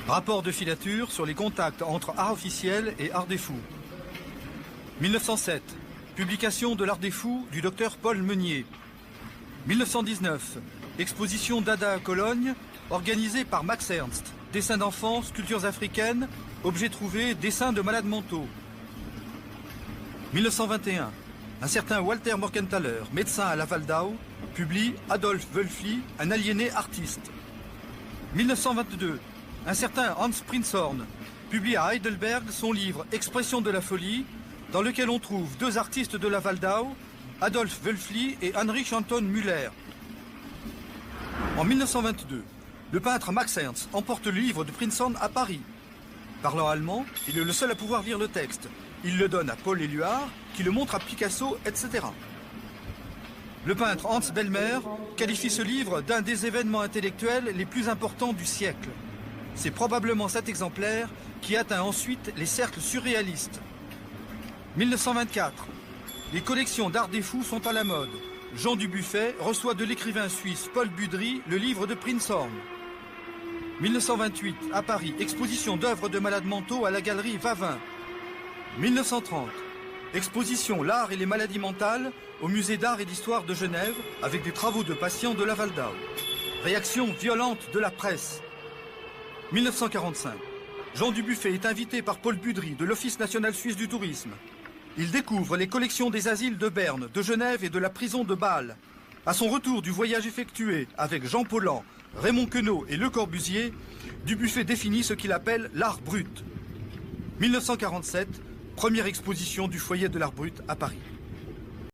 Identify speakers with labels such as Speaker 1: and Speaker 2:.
Speaker 1: Rapport de filature sur les contacts entre art officiel et art des fous. 1907. Publication de l'art des fous du docteur Paul Meunier. 1919. Exposition Dada à Cologne, organisée par Max Ernst. Dessins d'enfants, sculptures africaines, objets trouvés, dessins de malades mentaux. 1921. Un certain Walter Morgenthaler, médecin à la Waldau, publie Adolf Wölfli, un aliéné artiste. 1922. Un certain Hans Prinzhorn publie à Heidelberg son livre Expression de la folie, dans lequel on trouve deux artistes de la Waldau, Adolf Wölfli et Heinrich Anton Müller. En 1922, le peintre Max Ernst emporte le livre de Prinzhorn à Paris. Parlant allemand, il est le seul à pouvoir lire le texte. Il le donne à Paul Éluard, qui le montre à Picasso, etc. Le peintre Hans Bellmer qualifie ce livre d'un des événements intellectuels les plus importants du siècle. C'est probablement cet exemplaire qui atteint ensuite les cercles surréalistes. 1924. Les collections d'art des fous sont à la mode. Jean Dubuffet reçoit de l'écrivain suisse Paul Budry le livre de Prinzhorn. 1928. À Paris, exposition d'œuvres de malades mentaux à la galerie Vavin. 1930. Exposition L'art et les maladies mentales au musée d'art et d'histoire de Genève avec des travaux de patients de la Waldau. Réaction violente de la presse. 1945. Jean Dubuffet est invité par Paul Budry de l'Office national suisse du tourisme. Il découvre les collections des asiles de Berne, de Genève et de la prison de Bâle. À son retour du voyage effectué avec Jean Paulhan, Raymond Queneau et Le Corbusier, Dubuffet définit ce qu'il appelle l'art brut. 1947, première exposition du foyer de l'art brut à Paris.